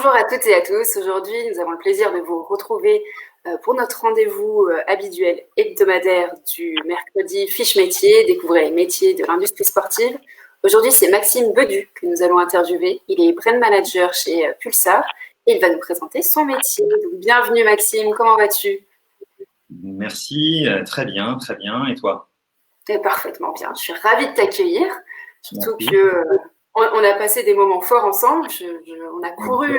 Bonjour à toutes et à tous. Aujourd'hui, nous avons le plaisir de vous retrouver pour notre rendez-vous habituel hebdomadaire du mercredi Fiche Métier, découvrir les métiers de l'industrie sportive. Aujourd'hui, c'est Maxime Bedu que nous allons interviewer. Il est brand manager chez Pulsar et il va nous présenter son métier. Donc, bienvenue Maxime, comment vas-tu? Merci, très bien, très bien. Et toi? Parfaitement bien. Je suis ravie de t'accueillir, surtout Merci. que on a passé des moments forts ensemble. On a couru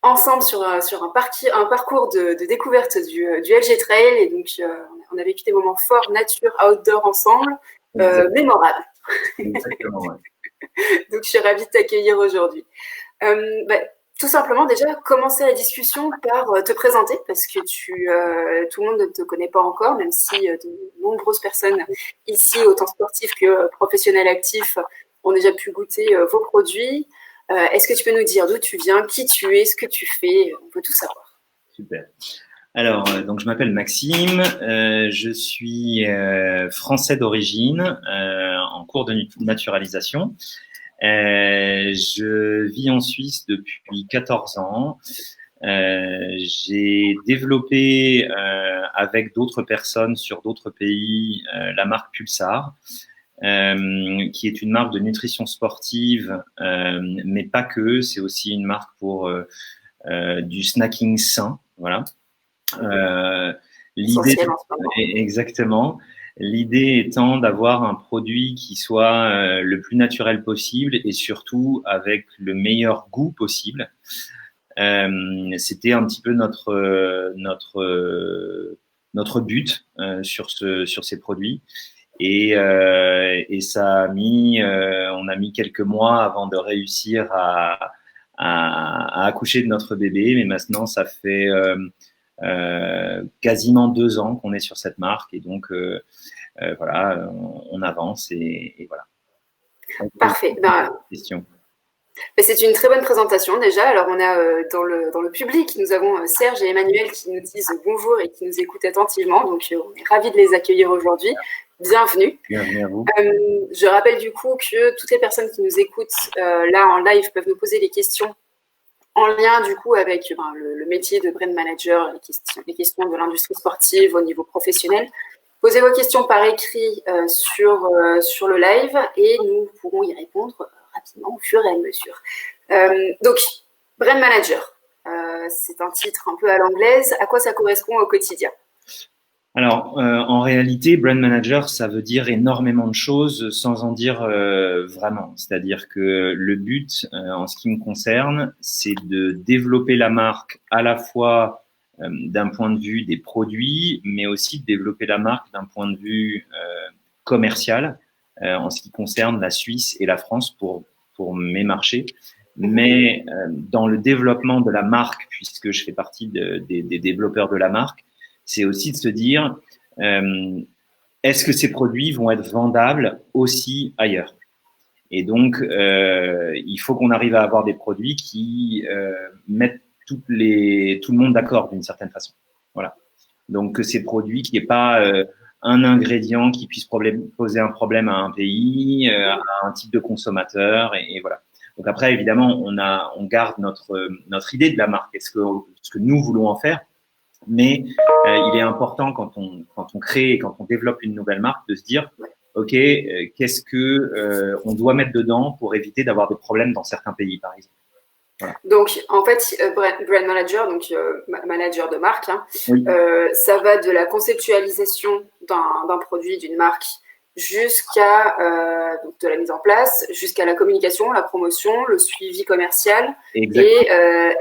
ensemble sur un parcours de découverte du LG Trail et donc on a vécu des moments forts nature outdoor ensemble, mémorables. Exactement, ouais. Donc je suis ravie de t'accueillir aujourd'hui. Tout simplement déjà commencer la discussion par te présenter parce que tout le monde ne te connaît pas encore, même si de nombreuses personnes ici, autant sportifs que professionnels actifs, ont déjà pu goûter vos produits. Est-ce que tu peux nous dire d'où tu viens, qui tu es, ce que tu fais? On peut tout savoir. Super. Alors, donc je m'appelle Maxime, je suis français d'origine, en cours de naturalisation. Je vis en Suisse depuis 14 ans. J'ai développé avec d'autres personnes sur d'autres pays la marque Pulsar, qui est une marque de nutrition sportive, mais pas que. C'est aussi une marque pour du snacking sain. Voilà. L'idée, exactement. L'idée étant d'avoir un produit qui soit le plus naturel possible et surtout avec le meilleur goût possible. C'était un petit peu notre but sur ces produits. Et ça a on a mis quelques mois avant de réussir à accoucher de notre bébé, mais maintenant ça fait quasiment 2 ans qu'on est sur cette marque et donc voilà, on avance et voilà. Parfait. Question. C'est une très bonne présentation déjà. Alors on a dans le public, nous avons Serge et Emmanuel qui nous disent bonjour et qui nous écoutent attentivement. Donc on est ravis de les accueillir aujourd'hui. Bienvenue. Bienvenue à vous. Je rappelle du coup que toutes les personnes qui nous écoutent là en live peuvent nous poser des questions en lien du coup avec le métier de brand manager, les questions de l'industrie sportive au niveau professionnel. Posez vos questions par écrit sur le live et nous pourrons y répondre rapidement au fur et à mesure. Donc, brand manager, c'est un titre un peu à l'anglaise. À quoi ça correspond au quotidien? Alors, en réalité, brand manager, ça veut dire énormément de choses sans en dire vraiment. C'est-à-dire que le but, en ce qui me concerne, c'est de développer la marque à la fois d'un point de vue des produits, mais aussi de développer la marque d'un point de vue commercial en ce qui concerne la Suisse et la France pour mes marchés. Mais dans le développement de la marque, puisque je fais partie des développeurs de la marque, c'est aussi de se dire, est-ce que ces produits vont être vendables aussi ailleurs? Et donc, il faut qu'on arrive à avoir des produits qui mettent tout le monde d'accord d'une certaine façon. Voilà. Donc, que ces produits, qu'il n'y ait pas un ingrédient qui puisse poser un problème à un pays, à un type de consommateur, et voilà. Donc après, évidemment, on garde notre idée de la marque, ce que nous voulons en faire. Mais il est important quand on crée et quand on développe une nouvelle marque de se dire, ok, qu'est-ce que on doit mettre dedans pour éviter d'avoir des problèmes dans certains pays, par exemple. Voilà. Donc, en fait, brand manager, donc manager de marque, hein, oui. Ça va de la conceptualisation d'un produit, d'une marque, jusqu'à de la mise en place, jusqu'à la communication, la promotion, le suivi commercial et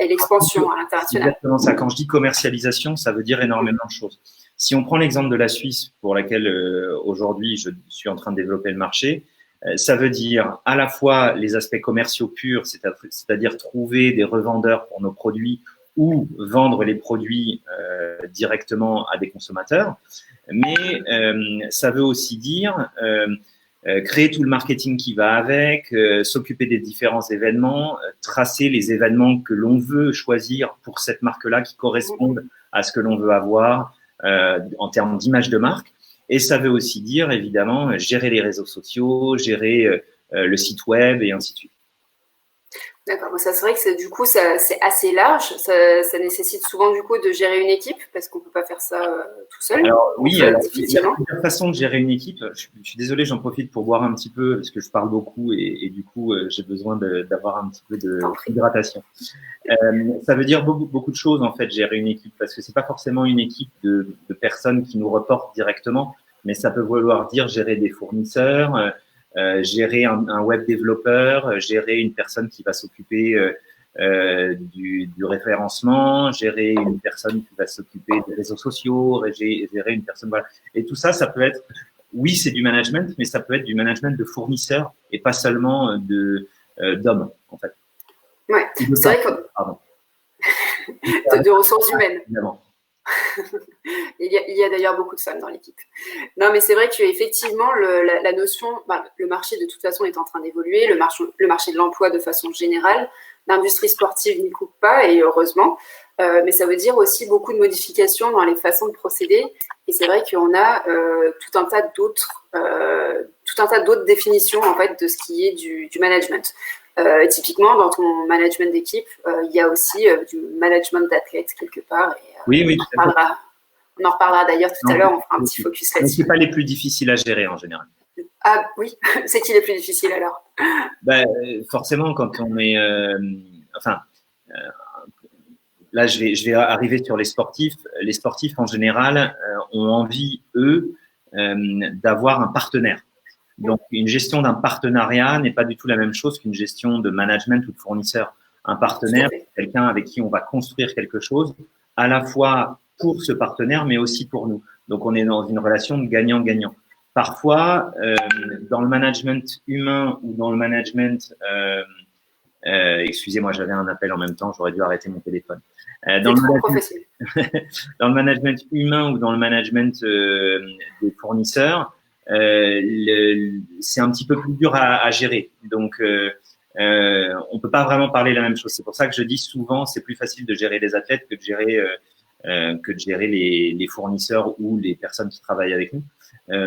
l'expansion à l'international. Exactement ça. Quand je dis commercialisation, ça veut dire énormément de choses. Si on prend l'exemple de la Suisse, pour laquelle aujourd'hui je suis en train de développer le marché, ça veut dire à la fois les aspects commerciaux purs, c'est-à-dire trouver des revendeurs pour nos produits ou vendre les produits directement à des consommateurs, mais ça veut aussi dire créer tout le marketing qui va avec, s'occuper des différents événements, tracer les événements que l'on veut choisir pour cette marque-là qui correspondent à ce que l'on veut avoir en termes d'image de marque. Et ça veut aussi dire, évidemment, gérer les réseaux sociaux, gérer le site web et ainsi de suite. D'accord. Bon, ça, c'est vrai que du coup, c'est assez large. Ça nécessite souvent du coup de gérer une équipe parce qu'on peut pas faire ça tout seul. Alors oui, alors, il y a Difficilement. plusieurs façons de gérer une équipe. Je suis désolé, j'en profite pour boire un petit peu parce que je parle beaucoup et du coup j'ai besoin d'avoir un petit peu d'hydratation. Ça veut dire beaucoup de choses en fait, gérer une équipe, parce que c'est pas forcément une équipe de personnes qui nous reportent directement, mais ça peut vouloir dire gérer des fournisseurs, gérer un web développeur, gérer une personne qui va s'occuper du référencement, gérer une personne qui va s'occuper des réseaux sociaux, gérer une personne, voilà. Et tout ça, ça peut être, oui, c'est du management, mais ça peut être du management de fournisseurs et pas seulement d'hommes, en fait. Ouais, c'est vrai que Pardon. de ressources humaines. Évidemment. Il y a d'ailleurs beaucoup de femmes dans l'équipe. Non, mais c'est vrai qu'effectivement, la notion, le marché de toute façon est en train d'évoluer, le marché de l'emploi de façon générale, l'industrie sportive n'y coupe pas, et heureusement, mais ça veut dire aussi beaucoup de modifications dans les façons de procéder, et c'est vrai qu'on a tout un tas d'autres définitions en fait de ce qui est du management. Typiquement, dans ton management d'équipe, il y a aussi du management d'athlètes quelque part. Et, oui, on en reparlera d'ailleurs tout à l'heure, on fera un petit focus là-dessus. Ce n'est pas les plus difficiles à gérer en général. Ah oui, c'est qui les plus difficiles alors? Forcément, quand on est… là, je vais arriver sur les sportifs. Les sportifs, en général, ont envie, eux, d'avoir un partenaire. Donc, une gestion d'un partenariat n'est pas du tout la même chose qu'une gestion de management ou de fournisseur. Un partenaire, c'est quelqu'un avec qui on va construire quelque chose, à la fois pour ce partenaire, mais aussi pour nous. Donc, on est dans une relation de gagnant-gagnant. Parfois, dans le management humain ou dans le management… excusez-moi, j'avais un appel en même temps, j'aurais dû arrêter mon téléphone. Dans le management humain ou dans le management des fournisseurs, c'est un petit peu plus dur à gérer. Donc, on peut pas vraiment parler la même chose. C'est pour ça que je dis souvent, c'est plus facile de gérer les athlètes que de gérer les fournisseurs ou les personnes qui travaillent avec nous.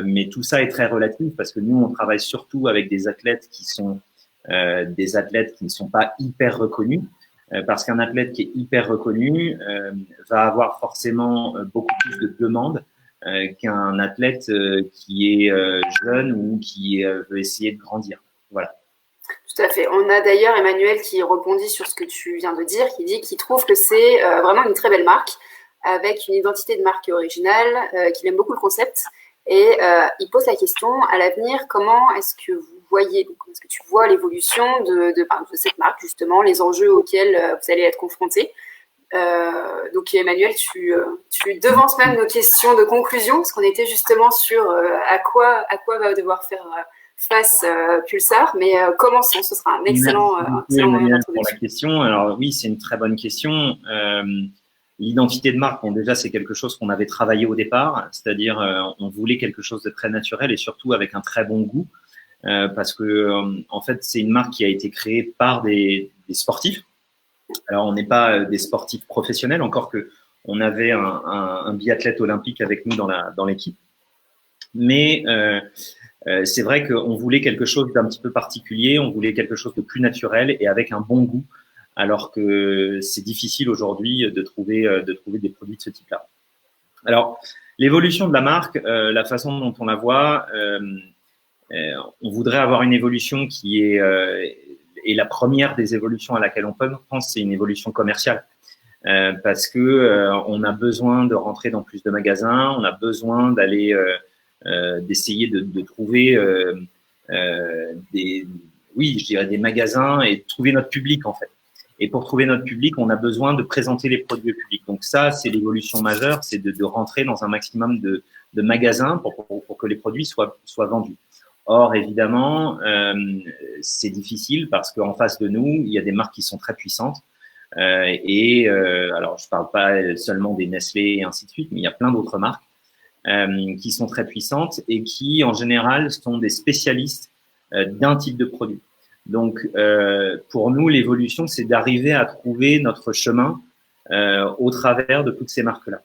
Mais tout ça est très relatif parce que nous, on travaille surtout avec des athlètes qui ne sont pas hyper reconnus. Parce qu'un athlète qui est hyper reconnu va avoir forcément beaucoup plus de demandes qu'un athlète qui est jeune ou qui veut essayer de grandir. Voilà. Tout à fait. On a d'ailleurs Emmanuel qui rebondit sur ce que tu viens de dire, qui dit qu'il trouve que c'est vraiment une très belle marque, avec une identité de marque originale, qu'il aime beaucoup le concept. Et il pose la question, à l'avenir, comment est-ce que vous voyez, est-ce que tu vois l'évolution de cette marque, justement, les enjeux auxquels vous allez être confrontés? Donc Emmanuel, tu devances même nos questions de conclusion, parce qu'on était justement sur à quoi va devoir faire face Pulsar, mais commençons, ce sera un excellent moment pour la question. Alors oui, c'est une très bonne question. L'identité de marque, bon, déjà, c'est quelque chose qu'on avait travaillé au départ, c'est-à-dire on voulait quelque chose de très naturel et surtout avec un très bon goût, parce que en fait, c'est une marque qui a été créée par des sportifs. Alors, on n'est pas des sportifs professionnels, encore que on avait un biathlète olympique avec nous dans l'équipe, mais c'est vrai qu'on voulait quelque chose d'un petit peu particulier, on voulait quelque chose de plus naturel et avec un bon goût, alors que c'est difficile aujourd'hui de trouver des produits de ce type-là. Alors, l'évolution de la marque, la façon dont on la voit, on voudrait avoir une évolution qui est et la première des évolutions à laquelle on pense, c'est une évolution commerciale, parce que on a besoin de rentrer dans plus de magasins, on a besoin d'aller d'essayer de trouver des magasins et de trouver notre public en fait. Et pour trouver notre public, on a besoin de présenter les produits au public. Donc ça, c'est l'évolution majeure, c'est de rentrer dans un maximum de magasins pour que les produits soient vendus. Or, évidemment, c'est difficile parce qu'en face de nous, il y a des marques qui sont très puissantes. Alors, je parle pas seulement des Nestlé et ainsi de suite, mais il y a plein d'autres marques qui sont très puissantes et qui, en général, sont des spécialistes d'un type de produit. Donc, pour nous, l'évolution, c'est d'arriver à trouver notre chemin au travers de toutes ces marques-là.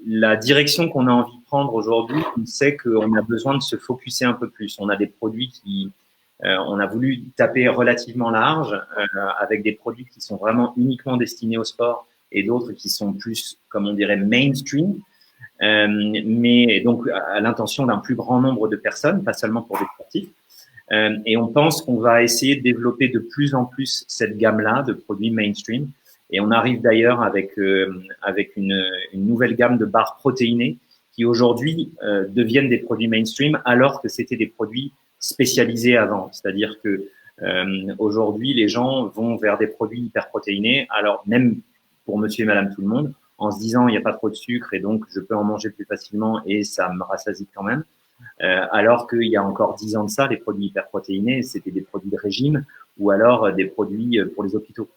La direction qu'on a envie de prendre aujourd'hui, on sait qu'on a besoin de se focuser un peu plus. On a des produits On a voulu taper relativement large avec des produits qui sont vraiment uniquement destinés au sport et d'autres qui sont plus, comme on dirait, mainstream. Mais donc à l'intention d'un plus grand nombre de personnes, pas seulement pour des sportifs. Et on pense qu'on va essayer de développer de plus en plus cette gamme-là de produits mainstream. Et on arrive d'ailleurs avec une nouvelle gamme de barres protéinées qui aujourd'hui deviennent des produits mainstream alors que c'était des produits spécialisés avant. C'est-à-dire que aujourd'hui, les gens vont vers des produits hyperprotéinés. Alors même pour monsieur et madame tout le monde, en se disant il n'y a pas trop de sucre et donc je peux en manger plus facilement et ça me rassasie quand même. Alors qu'il y a encore 10 ans de ça, les produits hyperprotéinés, c'était des produits de régime ou alors des produits pour les hôpitaux.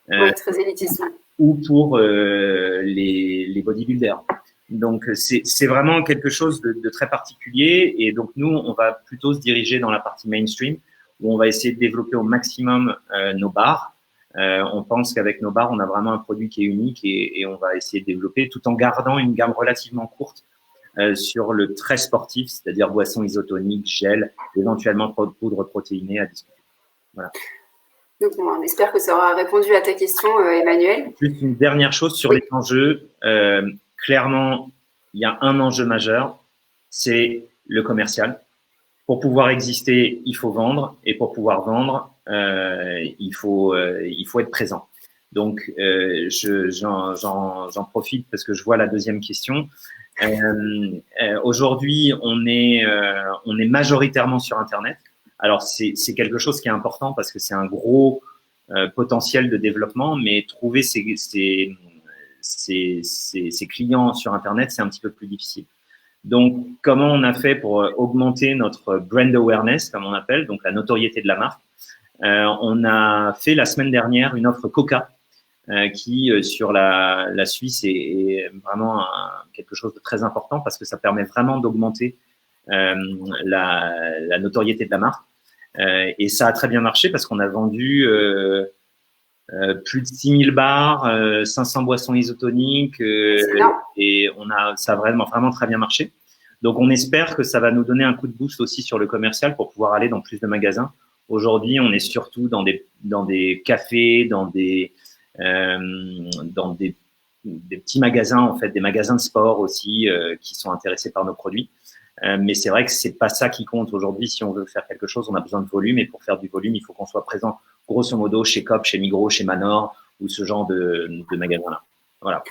Oui, très élitiste. Ou pour les bodybuilders. Donc, c'est vraiment quelque chose de très particulier. Et donc, nous, on va plutôt se diriger dans la partie mainstream où on va essayer de développer au maximum nos bars. On pense qu'avec nos bars, on a vraiment un produit qui est unique et on va essayer de développer tout en gardant une gamme relativement courte sur le très sportif, c'est-à-dire boissons isotoniques, gel, éventuellement poudre protéinée à discuter. Voilà. Donc, on espère que ça aura répondu à ta question, Emmanuel. Juste une dernière chose sur les enjeux. Clairement, il y a un enjeu majeur, c'est le commercial. Pour pouvoir exister, il faut vendre, et pour pouvoir vendre, il faut être présent. Donc, j'en profite parce que je vois la deuxième question. Aujourd'hui, on est majoritairement sur Internet. Alors, c'est quelque chose qui est important parce que c'est un gros potentiel de développement, mais trouver ses clients sur Internet, c'est un petit peu plus difficile. Donc, comment on a fait pour augmenter notre brand awareness, comme on appelle, donc la notoriété de la marque? On a fait la semaine dernière une offre Coca qui, sur la Suisse, est vraiment quelque chose de très important parce que ça permet vraiment d'augmenter la notoriété de la marque. Et ça a très bien marché parce qu'on a vendu plus de 6000 bars, 500 boissons isotoniques et ça a vraiment très bien marché. Donc, on espère que ça va nous donner un coup de boost aussi sur le commercial pour pouvoir aller dans plus de magasins. Aujourd'hui, on est surtout dans des cafés, dans des petits magasins, en fait, des magasins de sport aussi qui sont intéressés par nos produits. Mais c'est vrai que c'est pas ça qui compte aujourd'hui. Si on veut faire quelque chose, on a besoin de volume. Et pour faire du volume, il faut qu'on soit présent, grosso modo, chez Coop, chez Migros, chez Manor ou ce genre de magasins-là. Voilà.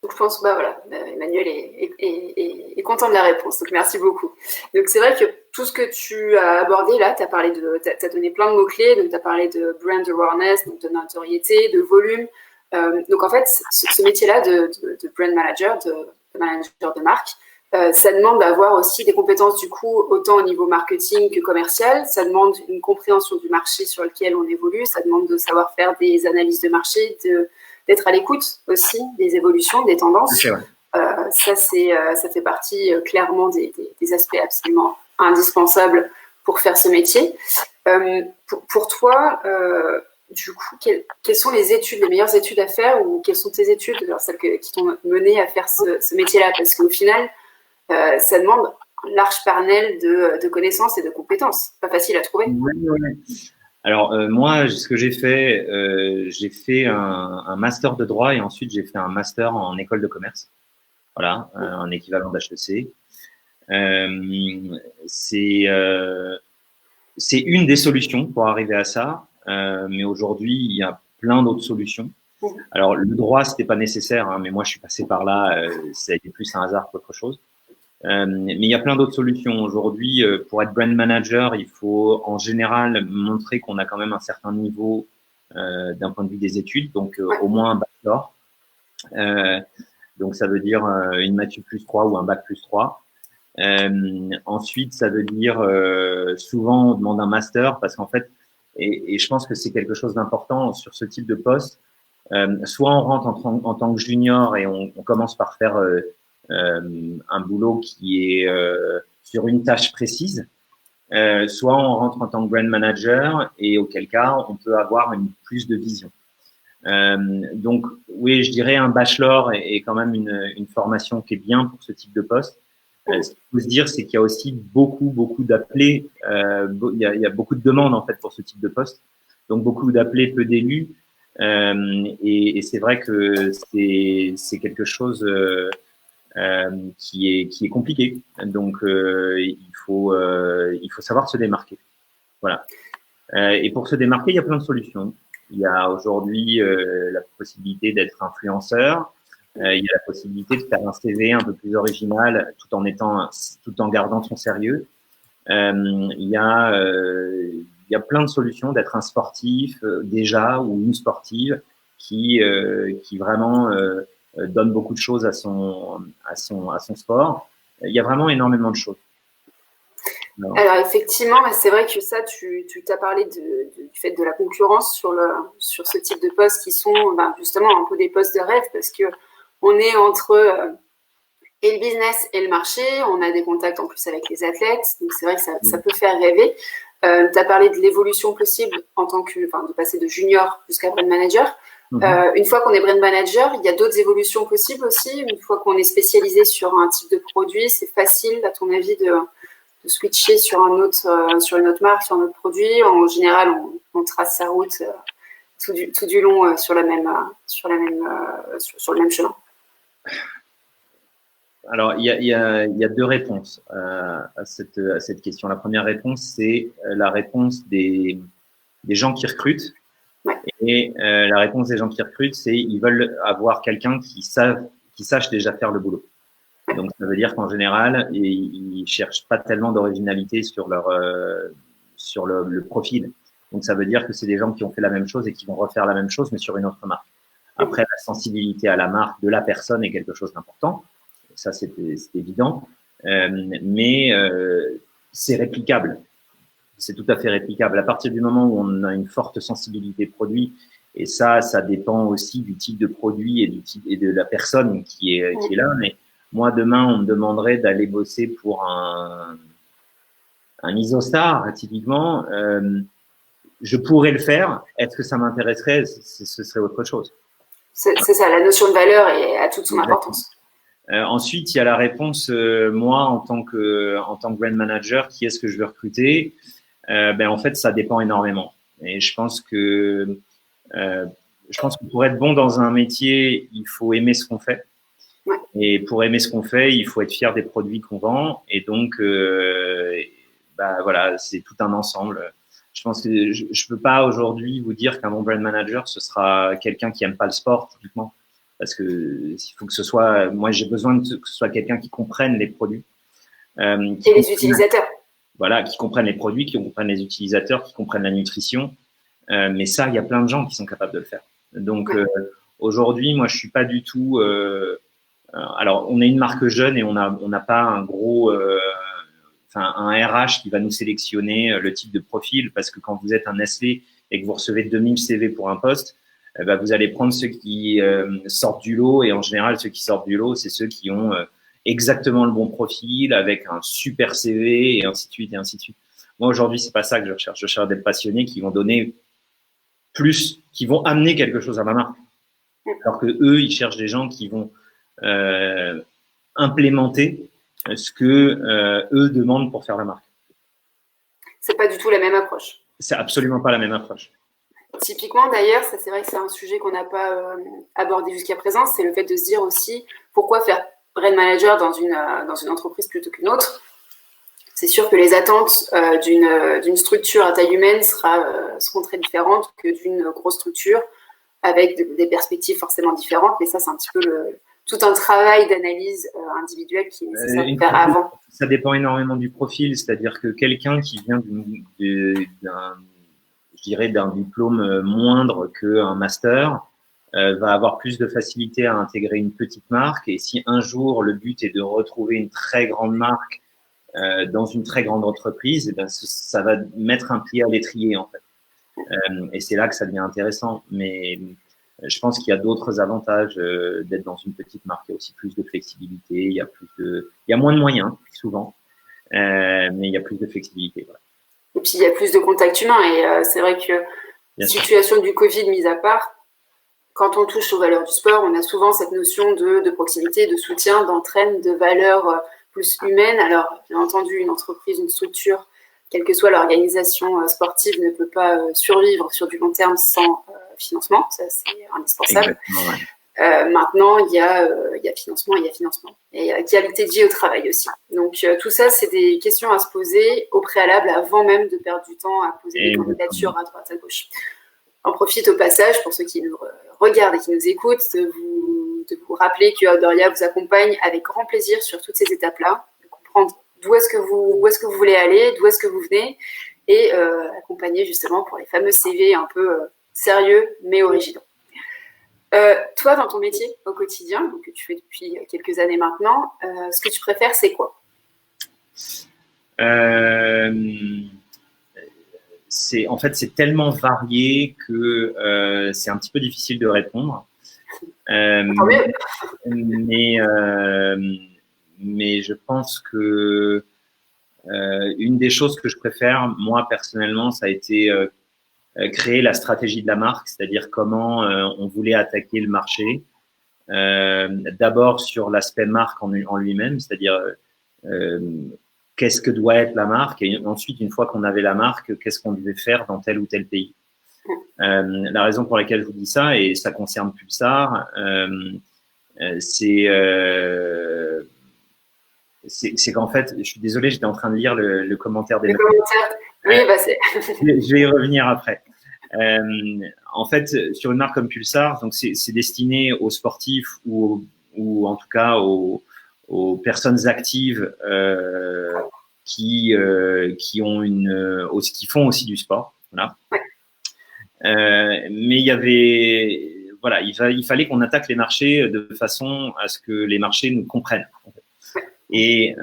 Donc, je pense, voilà, Emmanuel est content de la réponse. Donc, merci beaucoup. Donc, c'est vrai que tout ce que tu as abordé là, tu as donné plein de mots-clés. Donc, tu as parlé de brand awareness, donc de notoriété, de volume. Donc, en fait, ce métier-là de brand manager, de manager de marque, ça demande d'avoir aussi des compétences du coup autant au niveau marketing que commercial. Ça demande une compréhension du marché sur lequel on évolue. Ça demande de savoir faire des analyses de marché, d'être à l'écoute aussi des évolutions, des tendances. Ça fait partie clairement des aspects absolument indispensables pour faire ce métier. Pour toi, du coup, quelles sont les meilleures études à faire ou quelles sont tes études, celles qui t'ont mené à faire ce métier-là? Parce qu'au final, ça demande un large panel de connaissances et de compétences. Pas facile à trouver. Alors, moi, ce que j'ai fait un master de droit et ensuite j'ai fait un master en école de commerce. Voilà, un équivalent d'HEC. C'est une des solutions pour arriver à ça, mais aujourd'hui, il y a plein d'autres solutions. Alors, le droit, c'était pas nécessaire, hein, mais moi, je suis passé par là, ça a été plus un hasard qu'autre chose. Mais il y a plein d'autres solutions. Aujourd'hui, pour être brand manager, il faut en général montrer qu'on a quand même un certain niveau d'un point de vue des études, donc au moins un bachelor. Donc, ça veut dire une Maths plus 3 ou un bac plus 3. Ensuite, ça veut dire souvent on demande un master parce qu'en fait, et je pense que c'est quelque chose d'important sur ce type de poste, soit on rentre en tant que junior et on commence par faire un boulot qui est sur une tâche précise, soit on rentre en tant que brand manager et auquel cas on peut avoir plus de vision. Donc oui, je dirais un bachelor est quand même une formation qui est bien pour ce type de poste, Ce qu'il faut se dire, c'est qu'il y a aussi beaucoup d'appelés. Il y a beaucoup de demandes en fait pour ce type de poste. Donc beaucoup d'appelés, peu d'élus. Et c'est vrai que c'est quelque chose qui est compliqué. Donc il faut savoir se démarquer. Voilà. Et pour se démarquer, il y a plein de solutions. Il y a aujourd'hui la possibilité d'être influenceur. Il y a la possibilité de faire un CV un peu plus original tout en gardant son sérieux. Il y a plein de solutions d'être un sportif déjà ou une sportive qui vraiment donne beaucoup de choses à son sport. Il y a vraiment énormément de choses. Alors effectivement, c'est vrai que ça, tu t'as parlé du fait de la concurrence sur ce type de postes qui sont justement un peu des postes de rêve parce que on est entre et le business et le marché. On a des contacts en plus avec les athlètes, donc c'est vrai que ça peut faire rêver. Tu as parlé de l'évolution possible de passer de junior jusqu'à brand manager. Une fois qu'on est brand manager, il y a d'autres évolutions possibles aussi. Une fois qu'on est spécialisé sur un type de produit, c'est facile, à ton avis, de switcher sur une autre marque, sur un autre produit. En général, on trace sa route tout du long sur le même chemin. Alors, il y a deux réponses à cette question. La première réponse, c'est la réponse des gens qui recrutent. Ouais. Et la réponse des gens qui recrutent, c'est ils veulent avoir quelqu'un qui sache déjà faire le boulot. Donc, ça veut dire qu'en général, ils cherchent pas tellement d'originalité sur le profil. Donc, ça veut dire que c'est des gens qui ont fait la même chose et qui vont refaire la même chose, mais sur une autre marque. Après, la sensibilité à la marque de la personne est quelque chose d'important. Ça, c'est évident. Mais c'est réplicable. C'est tout à fait réplicable. À partir du moment où on a une forte sensibilité produit, et ça dépend aussi du type de produit et de la personne qui est là. Mais moi, demain, on me demanderait d'aller bosser pour un Isostar, typiquement. Je pourrais le faire. Est-ce que ça m'intéresserait? Ce serait autre chose. C'est ça, la notion de valeur a toute son importance. Ensuite, il y a la réponse, moi, en tant que brand manager, qui est-ce que je veux recruter? En fait, ça dépend énormément. Et je pense que pour être bon dans un métier, il faut aimer ce qu'on fait. Ouais. Et pour aimer ce qu'on fait, il faut être fier des produits qu'on vend. Et donc, voilà, c'est tout un ensemble. Je pense que je peux pas aujourd'hui vous dire qu'un bon brand manager, ce sera quelqu'un qui aime pas le sport, typiquement. Parce que il faut que ce soit, moi j'ai besoin que ce soit quelqu'un qui comprenne les produits. Et les utilisateurs. Voilà, qui comprennent les produits, qui comprennent les utilisateurs, qui comprennent la nutrition. Mais ça, il y a plein de gens qui sont capables de le faire. Donc aujourd'hui, moi je suis pas du tout. Alors on est une marque jeune et on n'a pas un gros, un RH qui va nous sélectionner le type de profil, parce que quand vous êtes un Nestlé et que vous recevez 2000 CV pour un poste, vous allez prendre ceux qui sortent du lot, et en général, ceux qui sortent du lot, c'est ceux qui ont exactement le bon profil, avec un super CV, et ainsi de suite, et ainsi de suite. Moi, aujourd'hui, c'est pas ça que je recherche. Je cherche des passionnés qui vont donner plus, qui vont amener quelque chose à ma marque. Alors que eux, ils cherchent des gens qui vont implémenter ce que eux demandent pour faire la marque. C'est pas du tout la même approche. C'est absolument pas la même approche. Typiquement, d'ailleurs, ça c'est vrai que c'est un sujet qu'on n'a pas abordé jusqu'à présent, c'est le fait de se dire aussi pourquoi faire brand manager dans une entreprise plutôt qu'une autre. C'est sûr que les attentes d'une structure à taille humaine seront très différentes que d'une grosse structure avec des perspectives forcément différentes, mais ça c'est un petit peu tout un travail d'analyse individuelle qui est nécessaire de faire avant. Ça dépend énormément du profil, c'est-à-dire que quelqu'un qui vient d'un diplôme moindre qu'un master va avoir plus de facilité à intégrer une petite marque. Et si un jour le but est de retrouver une très grande marque dans une très grande entreprise, ça va mettre un pied à l'étrier en fait. Et c'est là que ça devient intéressant. Mais je pense qu'il y a d'autres avantages d'être dans une petite marque. Il y a aussi plus de flexibilité, il y a moins de moyens souvent, mais il y a plus de flexibilité. Voilà. Et puis, il y a plus de contact humain. Et c'est vrai que, situation du Covid mise à part, quand on touche aux valeurs du sport, on a souvent cette notion de proximité, de soutien, d'entraîne, de valeurs plus humaine. Alors, bien entendu, une entreprise, une structure, quelle que soit l'organisation sportive, ne peut pas survivre sur du long terme sans financement. Ça, c'est indispensable. Maintenant, il y a financement, il y a financement. Et il y a qualité de vie au travail aussi. Donc, tout ça, c'est des questions à se poser au préalable avant même de perdre du temps à poser des candidatures à droite, à gauche. On profite au passage, pour ceux qui nous regardent et qui nous écoutent, de vous rappeler que Outdooria vous accompagne avec grand plaisir sur toutes ces étapes-là, de comprendre où est-ce que vous voulez aller, d'où est-ce que vous venez, et accompagner justement pour les fameux CV un peu sérieux mais originaux. Toi, dans ton métier au quotidien, que tu fais depuis quelques années maintenant, ce que tu préfères, c'est quoi? En fait, c'est tellement varié que c'est un petit peu difficile de répondre. Mais je pense que une des choses que je préfère, moi personnellement, ça a été créer la stratégie de la marque, c'est-à-dire comment on voulait attaquer le marché. D'abord sur l'aspect marque en lui-même, c'est-à-dire qu'est-ce que doit être la marque, et ensuite, une fois qu'on avait la marque, qu'est-ce qu'on devait faire dans tel ou tel pays. La raison pour laquelle je vous dis ça, et ça concerne Pulsar, c'est qu'en fait, je suis désolé, j'étais en train de lire le commentaire des Oui, je vais y revenir après. En fait, sur une marque comme Pulsar, donc c'est destiné aux sportifs ou en tout cas aux personnes actives qui font aussi du sport. Voilà. Ouais. Mais il fallait qu'on attaque les marchés de façon à ce que les marchés nous comprennent. En fait. Et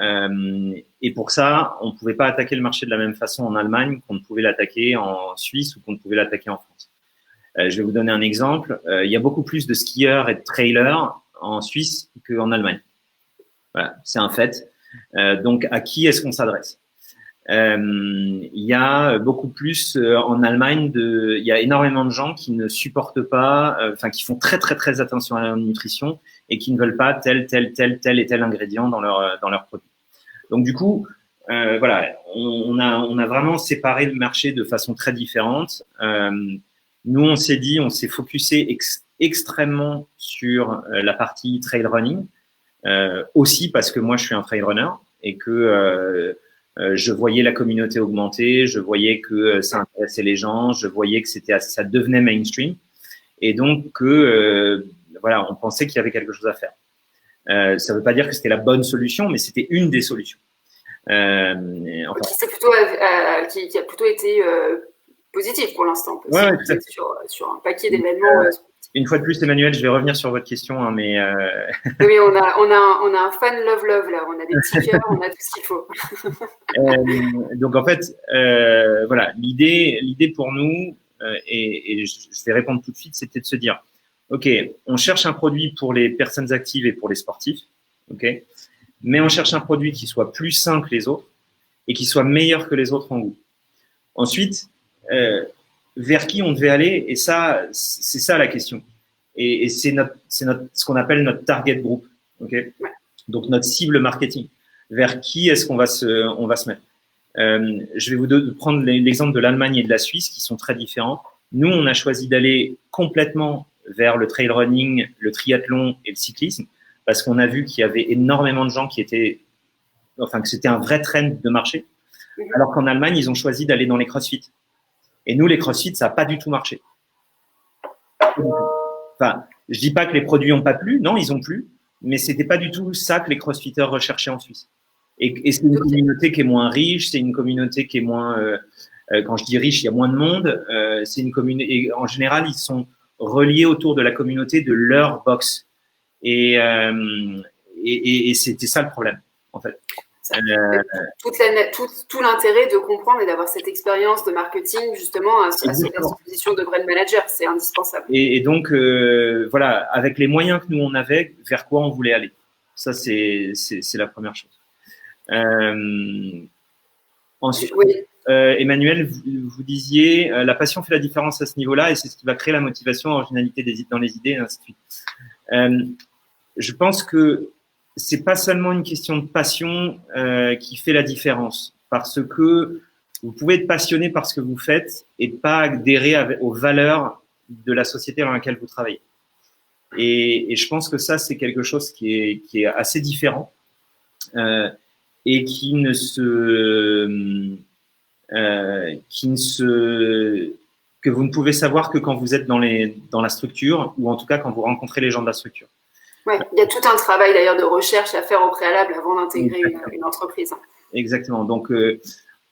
pour ça, on ne pouvait pas attaquer le marché de la même façon en Allemagne qu'on ne pouvait l'attaquer en Suisse ou qu'on ne pouvait l'attaquer en France. Je vais vous donner un exemple. Il y a beaucoup plus de skieurs et de trailers en Suisse qu'en Allemagne. Voilà, c'est un fait. Donc, à qui est-ce qu'on s'adresse? Il y a beaucoup plus en Allemagne il y a énormément de gens qui ne supportent pas, qui font très très très attention à la nutrition et qui ne veulent pas tel et tel ingrédient dans leur produit. Donc du coup, on a vraiment séparé le marché de façon très différente. Nous, on s'est focusé extrêmement sur la partie trail running, aussi parce que moi je suis un trail runner et que je voyais la communauté augmenter, je voyais que ça intéressait les gens, je voyais que ça devenait mainstream, et donc on pensait qu'il y avait quelque chose à faire. Ça ne veut pas dire que c'était la bonne solution, mais c'était une des solutions. Qui a plutôt été positif pour l'instant. Sur un paquet d'événements. Une fois de plus, Emmanuel, je vais revenir sur votre question, mais oui, on a un fan love là, on a des petits cœurs, on a tout ce qu'il faut. Donc en fait, l'idée pour nous, et je vais répondre tout de suite, c'était de se dire, ok, on cherche un produit pour les personnes actives et pour les sportifs, ok, mais on cherche un produit qui soit plus sain que les autres et qui soit meilleur que les autres en goût. Ensuite, vers qui on devait aller, et ça, c'est ça la question. Et c'est ce qu'on appelle notre target group, ok. Donc notre cible marketing. Vers qui est-ce qu'on va se mettre? Je vais vous prendre l'exemple de l'Allemagne et de la Suisse qui sont très différents. Nous, on a choisi d'aller complètement vers le trail running, le triathlon et le cyclisme parce qu'on a vu qu'il y avait énormément de gens que c'était un vrai trend de marché. Alors qu'en Allemagne, ils ont choisi d'aller dans les CrossFit. Et nous, les CrossFit, ça n'a pas du tout marché. Enfin, je dis pas que les produits n'ont pas plu, non, ils ont plu, mais c'était pas du tout ça que les CrossFitters recherchaient en Suisse. Et c'est une communauté qui est moins riche, c'est une communauté qui est moins, quand je dis riche, il y a moins de monde. C'est une communauté, et en général, ils sont reliés autour de la communauté de leur box. Et c'était ça le problème, en fait. Tout l'intérêt de comprendre et d'avoir cette expérience de marketing justement à disposition de brand manager, c'est indispensable. Et donc avec les moyens que nous on avait, vers quoi on voulait aller. Ça c'est la première chose. Ensuite, oui. Emmanuel, vous disiez la passion fait la différence à ce niveau-là et c'est ce qui va créer la motivation, l'originalité dans les idées et ainsi de suite. Je pense que c'est pas seulement une question de passion qui fait la différence, parce que vous pouvez être passionné par ce que vous faites et pas adhérer aux valeurs de la société dans laquelle vous travaillez. Et je pense que ça, c'est quelque chose qui est assez différent et qui ne se que vous ne pouvez savoir que quand vous êtes dans la structure, ou en tout cas quand vous rencontrez les gens de la structure. Ouais, il y a tout un travail d'ailleurs de recherche à faire au préalable avant d'intégrer une entreprise. Exactement. Donc,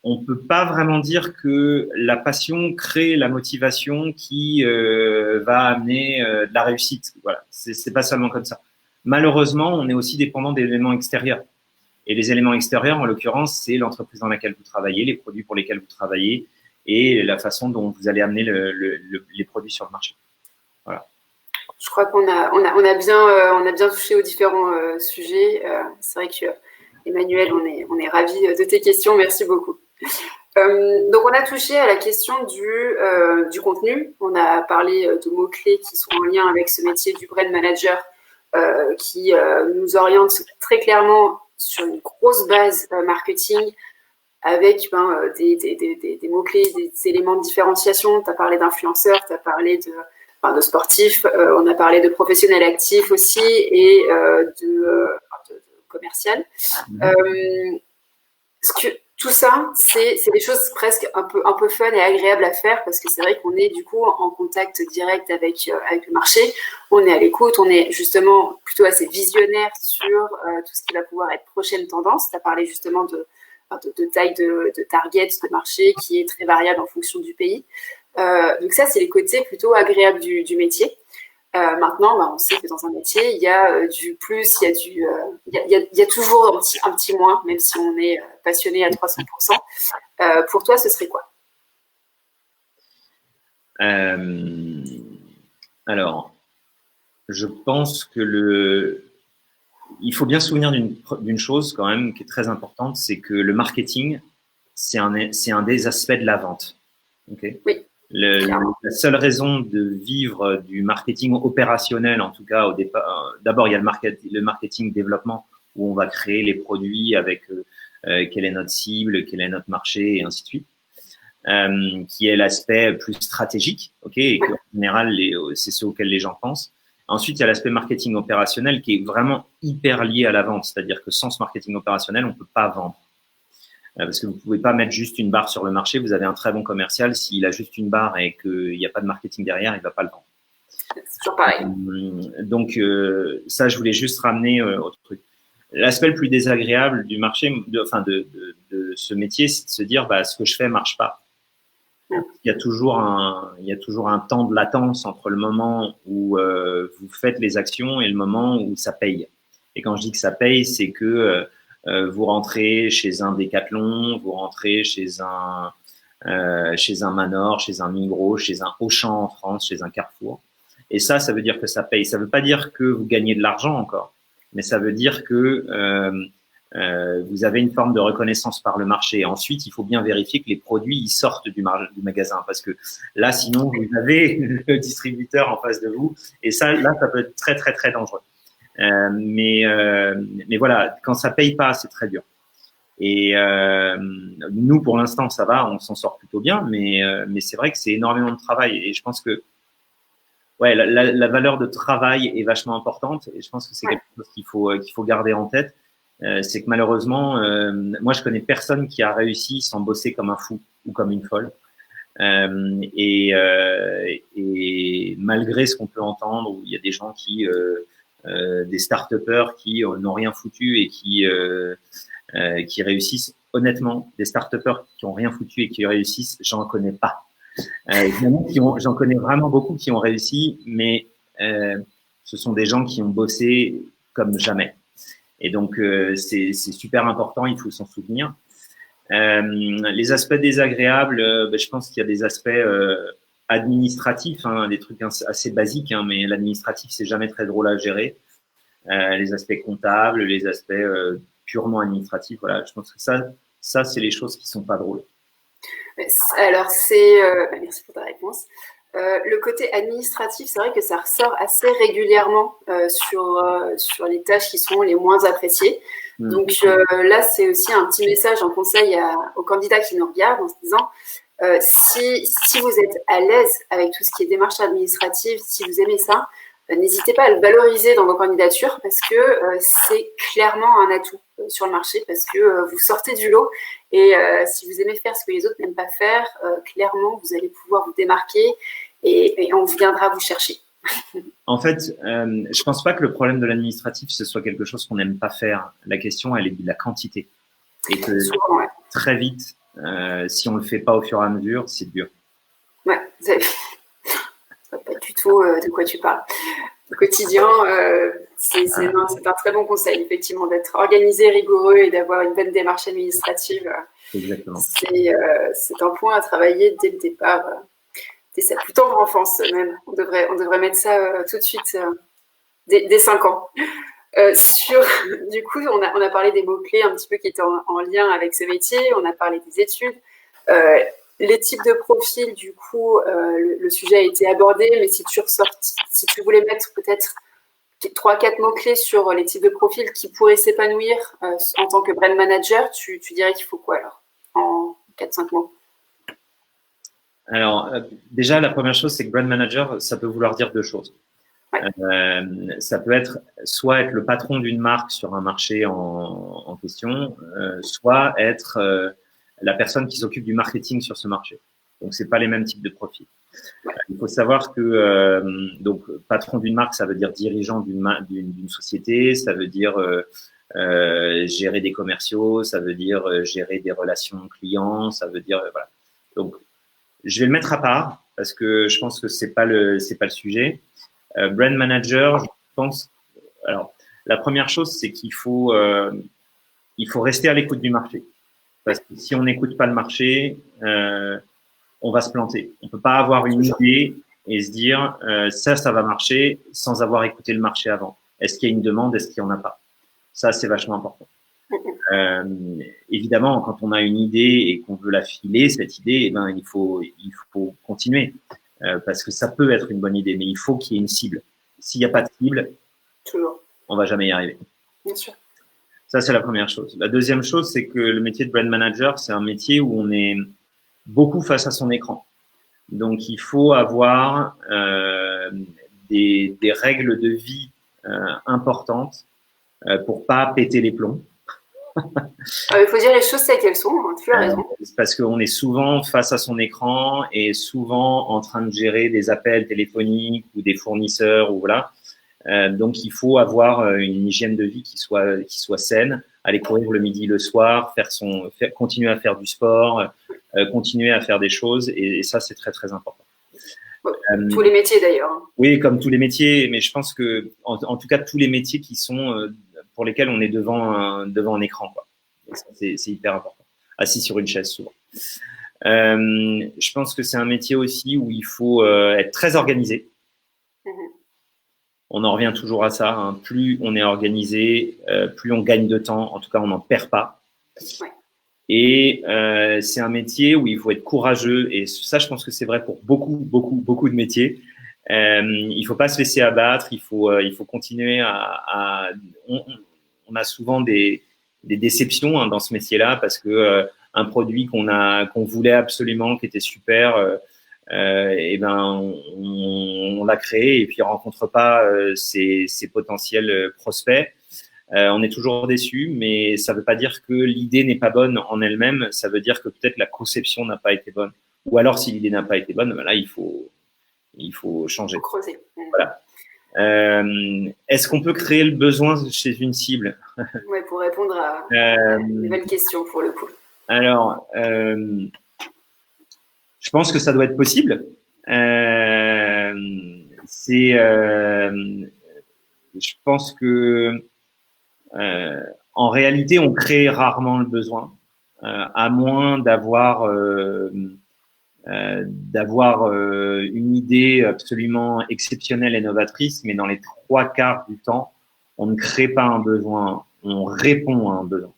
on ne peut pas vraiment dire que la passion crée la motivation qui va amener de la réussite. Voilà, c'est pas seulement comme ça. Malheureusement, on est aussi dépendant d'éléments extérieurs. Et les éléments extérieurs, en l'occurrence, c'est l'entreprise dans laquelle vous travaillez, les produits pour lesquels vous travaillez et la façon dont vous allez amener les produits sur le marché. Voilà. Je crois qu'on a bien touché aux différents sujets. C'est vrai que Emmanuel, on est ravis de tes questions. Merci beaucoup. Donc, on a touché à la question du contenu. On a parlé de mots-clés qui sont en lien avec ce métier du brand manager qui nous oriente très clairement sur une grosse base marketing avec des mots-clés, des éléments de différenciation. Tu as parlé d'influenceurs, tu as parlé de sportifs, on a parlé de professionnels actifs aussi et de commercial. Tout ça, c'est des choses presque un peu fun et agréables à faire parce que c'est vrai qu'on est du coup en contact direct avec le marché. On est à l'écoute, on est justement plutôt assez visionnaire sur tout ce qui va pouvoir être prochaine tendance. Tu as parlé justement de taille de target de marché qui est très variable en fonction du pays. Donc ça, c'est les côtés plutôt agréables du métier. Maintenant, on sait que dans un métier, il y a du plus, il y a toujours un petit moins, même si on est passionné à 300%. Pour toi, ce serait quoi? Alors, je pense que il faut bien se souvenir d'une chose quand même qui est très importante, c'est que le marketing, c'est un des aspects de la vente. Okay. Oui. La seule raison de vivre du marketing opérationnel, en tout cas au départ, d'abord il y a le marketing développement où on va créer les produits avec quelle est notre cible, quel est notre marché et ainsi de suite, qui est l'aspect plus stratégique, ok, et qu'en général c'est ce auquel les gens pensent. Ensuite il y a l'aspect marketing opérationnel qui est vraiment hyper lié à la vente, c'est-à-dire que sans ce marketing opérationnel on peut pas vendre. Parce que vous pouvez pas mettre juste une barre sur le marché. Vous avez un très bon commercial. S'il a juste une barre et qu'il n'y a pas de marketing derrière, il va pas le vendre. C'est toujours pareil. Donc, ça, je voulais juste ramener au truc. L'aspect le plus désagréable du marché, de ce métier, c'est de se dire, ce que je fais marche pas. Il y a toujours un temps de latence entre le moment où vous faites les actions et le moment où ça paye. Et quand je dis que ça paye, c'est que vous rentrez chez un Decathlon, vous rentrez chez un Manor, chez un Migros, chez un Auchan en France, chez un Carrefour. Et ça veut dire que ça paye. Ça veut pas dire que vous gagnez de l'argent encore, mais ça veut dire que vous avez une forme de reconnaissance par le marché. Et ensuite, il faut bien vérifier que les produits ils sortent du magasin, parce que là, sinon, vous avez le distributeur en face de vous, et ça peut être très très très dangereux. Mais voilà, quand ça paye pas, c'est très dur. Et nous, pour l'instant, ça va, on s'en sort plutôt bien, mais c'est vrai que c'est énormément de travail. Et je pense que la valeur de travail est vachement importante. Et je pense que c'est quelque chose qu'il faut garder en tête. C'est que malheureusement, moi, je connais personne qui a réussi sans bosser comme un fou ou comme une folle. Et malgré ce qu'on peut entendre, où il y a des gens des start-upers qui n'ont rien foutu et qui réussissent. Honnêtement, des start-upers qui ont rien foutu et qui réussissent, j'en connais pas. J'en connais vraiment beaucoup qui ont réussi, mais ce sont des gens qui ont bossé comme jamais. Et donc, c'est super important, il faut s'en souvenir. Les aspects désagréables, je pense qu'il y a des aspects administratifs, des trucs assez basiques, mais l'administratif, c'est jamais très drôle à gérer. Les aspects comptables, les aspects purement administratifs, voilà, je pense que ça c'est les choses qui sont pas drôles. Alors, merci pour ta réponse. Le côté administratif, c'est vrai que ça ressort assez régulièrement sur les tâches qui sont les moins appréciées. Donc là, c'est aussi un petit message, un conseil aux candidats qui nous regardent en se disant si vous êtes à l'aise avec tout ce qui est démarche administrative, si vous aimez ça, n'hésitez pas à le valoriser dans vos candidatures parce que c'est clairement un atout sur le marché parce que vous sortez du lot et si vous aimez faire ce que les autres n'aiment pas faire, clairement, vous allez pouvoir vous démarquer et on viendra vous chercher. En fait, je pense pas que le problème de l'administratif, ce soit quelque chose qu'on n'aime pas faire. La question, elle est de la quantité. Et que souvent, ouais. Très vite, si on le fait pas au fur et à mesure, c'est dur. Ouais, je vois pas du tout de quoi tu parles. Au quotidien, c'est un très bon conseil, effectivement, d'être organisé, rigoureux et d'avoir une bonne démarche administrative. Exactement. C'est un point à travailler dès le départ. Dès sa plus tendre enfance même. On devrait mettre ça tout de suite dès 5 ans. Du coup, on a parlé des mots-clés un petit peu qui étaient en lien avec ce métier. On a parlé des études. Les types de profils, du coup, le sujet a été abordé, mais si tu voulais mettre peut-être 3-4 mots-clés sur les types de profils qui pourraient s'épanouir en tant que brand manager, tu dirais qu'il faut quoi alors en 4-5 mots? Alors, déjà, la première chose, c'est que brand manager, ça peut vouloir dire deux choses. Ouais. Ça peut être soit être le patron d'une marque sur un marché en question, soit être la personne qui s'occupe du marketing sur ce marché. Donc, c'est pas les mêmes types de profils. Ouais. Il faut savoir que donc patron d'une marque, ça veut dire dirigeant d'une société, ça veut dire gérer des commerciaux, ça veut dire gérer des relations clients, ça veut dire voilà. Donc je vais le mettre à part parce que je pense que c'est pas le sujet. Brand manager, je pense. Alors, la première chose, c'est qu'il faut rester à l'écoute du marché. Parce que si on n'écoute pas le marché, on va se planter. On peut pas avoir une idée et se dire ça va marcher sans avoir écouté le marché avant. Est-ce qu'il y a une demande, est-ce qu'il y en a pas? Ça, c'est vachement important. Évidemment, quand on a une idée et qu'on veut la filer, cette idée, eh ben, il faut continuer parce que ça peut être une bonne idée, mais il faut qu'il y ait une cible. S'il n'y a pas de cible, on va jamais y arriver. Bien sûr. Ça, c'est la première chose. La deuxième chose, c'est que le métier de brand manager, c'est un métier où on est beaucoup face à son écran. Donc, il faut avoir des règles de vie importantes pour pas péter les plombs. Il faut dire les choses telles qu'elles sont, hein, tu as raison. Parce qu'on est souvent face à son écran et souvent en train de gérer des appels téléphoniques ou des fournisseurs ou voilà. Donc il faut avoir une hygiène de vie qui soit saine, aller courir le midi, le soir, continuer à faire du sport, continuer à faire des choses et ça c'est très très important. Tous les métiers d'ailleurs. Oui, comme tous les métiers, mais je pense que en tout cas tous les métiers qui sont pour lesquels on est devant un écran, quoi. C'est hyper important. Assis sur une chaise souvent. Je pense que c'est un métier aussi où il faut être très organisé. On en revient toujours à ça. Hein. Plus on est organisé, plus on gagne de temps. En tout cas, on n'en perd pas. Ouais. Et c'est un métier où il faut être courageux. Et ça, je pense que c'est vrai pour beaucoup de métiers. Il faut pas se laisser abattre. Il faut continuer on a souvent des déceptions dans ce métier-là parce que un produit qu'on voulait absolument, qui était super, et ben on l'a créé et puis on rencontre pas ses potentiels prospects. On est toujours déçu, mais ça veut pas dire que l'idée n'est pas bonne en elle-même. Ça veut dire que peut-être la conception n'a pas été bonne. Ou alors si l'idée n'a pas été bonne, ben là il faut changer. Il faut creuser. Voilà. Est-ce qu'on peut créer le besoin chez une cible? Oui, pour répondre à une nouvelle question pour le coup. Alors, je pense que ça doit être possible. Je pense que en réalité, on crée rarement le besoin, à moins d'avoir une idée absolument exceptionnelle et novatrice, mais dans les 3/4 du temps, on ne crée pas un besoin, on répond à un besoin.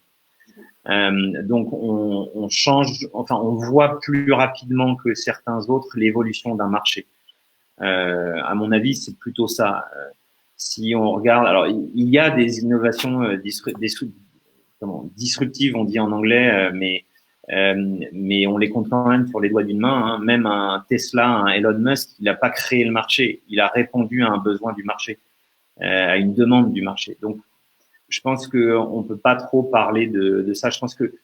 Donc on change, enfin on voit plus rapidement que certains autres l'évolution d'un marché. À mon avis, c'est plutôt ça. Si on regarde, alors il y a des innovations disruptives, on dit en anglais, mais on les compte quand même sur les doigts d'une main. Hein. Même un Tesla, un Elon Musk, il n'a pas créé le marché, il a répondu à un besoin du marché, à une demande du marché. Donc, je pense qu'on peut pas trop parler de ça. Je pense que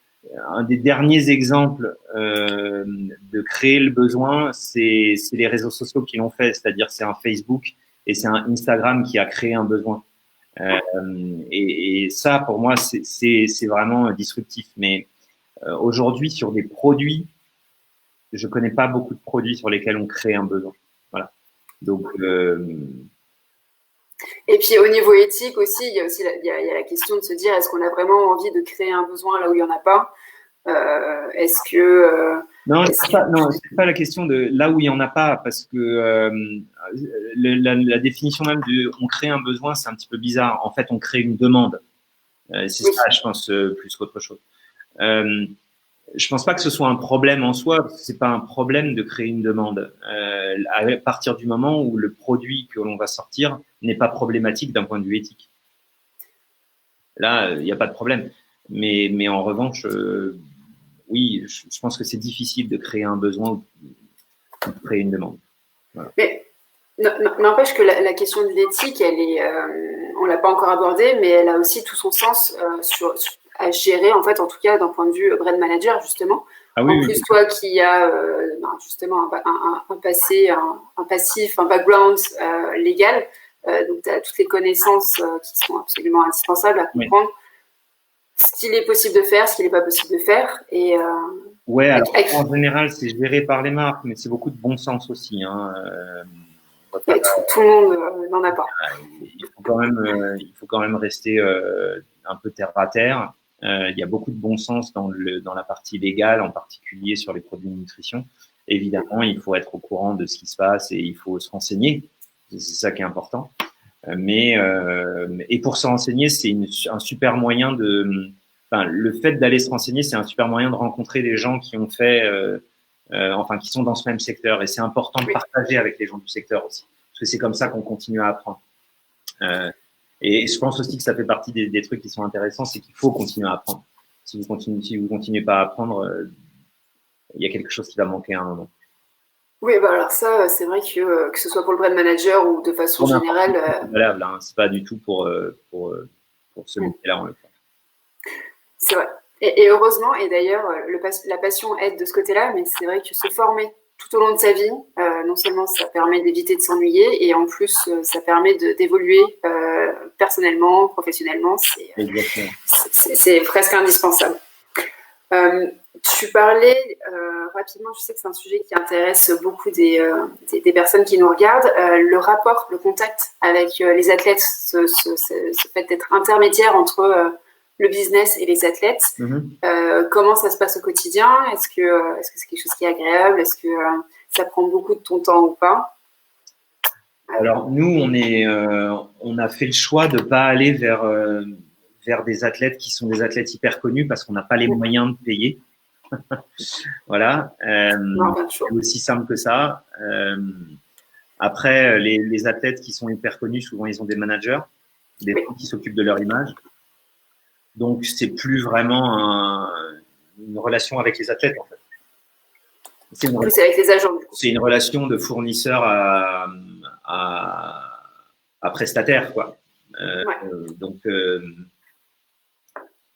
un des derniers exemples de créer le besoin, c'est les réseaux sociaux qui l'ont fait, c'est-à-dire c'est un Facebook et c'est un Instagram qui a créé un besoin. Et ça, pour moi, c'est vraiment disruptif. Mais aujourd'hui, sur des produits, je connais pas beaucoup de produits sur lesquels on crée un besoin. Voilà. Donc, Et puis au niveau éthique aussi, il y a aussi il y a la question de se dire est-ce qu'on a vraiment envie de créer un besoin là où il n'y en a pas est-ce que non, c'est pas la question de là où il y en a pas, parce que la définition même de on crée un besoin, c'est un petit peu bizarre. En fait, on crée une demande. C'est oui. ça, je pense, plus qu'autre chose. Je pense pas que ce soit un problème en soi, parce que c'est pas un problème de créer une demande. À partir du moment où le produit que l'on va sortir n'est pas problématique d'un point de vue éthique. Là, il n'y a pas de problème. Mais en revanche, oui, je pense que c'est difficile de créer un besoin ou de créer une demande. Voilà. Mais n'empêche que la question de l'éthique, elle est, on l'a pas encore abordée, mais elle a aussi tout son sens à gérer, en fait, en tout cas d'un point de vue brand manager, justement. Ah oui, en plus, toi qui as justement un passé, un passif, un background légal, donc tu as toutes les connaissances qui sont absolument indispensables à comprendre ce qu'il est possible de faire, ce qu'il n'est pas possible de faire. Et, ouais, alors, en général, c'est géré par les marques, mais c'est beaucoup de bon sens aussi. Hein. Tout le monde n'en a pas. Il faut quand même rester un peu terre à terre. Il y a beaucoup de bon sens dans la partie légale, en particulier sur les produits de nutrition. Évidemment, il faut être au courant de ce qui se passe et il faut se renseigner. C'est ça qui est important. Et pour se renseigner, c'est un super moyen de. Enfin, le fait d'aller se renseigner, c'est un super moyen de rencontrer des gens qui ont fait, enfin, qui sont dans ce même secteur. Et c'est important de partager avec les gens du secteur aussi, parce que c'est comme ça qu'on continue à apprendre. Et je pense aussi que ça fait partie des trucs qui sont intéressants, c'est qu'il faut continuer à apprendre. Si vous continuez pas à apprendre, il y a quelque chose qui va manquer à un moment. Oui, bah alors ça, c'est vrai que ce soit pour le brand manager ou de façon générale. C'est valable, hein. C'est pas du tout pour ce métier-là, on le fait. C'est vrai. Et heureusement, et d'ailleurs, la passion aide de ce côté-là, mais c'est vrai que se former tout au long de sa vie, non seulement ça permet d'éviter de s'ennuyer, et en plus, ça permet d'évoluer personnellement, professionnellement. C'est presque indispensable. Tu parlais rapidement, je sais que c'est un sujet qui intéresse beaucoup des personnes qui nous regardent, le rapport, le contact avec les athlètes, ce fait d'être intermédiaire entre le business et les athlètes. Comment ça se passe au quotidien? Est-ce que c'est quelque chose qui est agréable? Est-ce que ça prend beaucoup de ton temps ou pas? Alors nous, on a fait le choix de pas aller vers des athlètes qui sont des athlètes hyper connus parce qu'on n'a pas les moyens de payer. Voilà, c'est aussi simple que ça. Après, les athlètes qui sont hyper connus, souvent ils ont des managers, des gens qui s'occupent de leur image. Donc c'est plus vraiment une relation avec les athlètes en fait. C'est avec les agents. C'est une relation de fournisseur à prestataire, quoi. Donc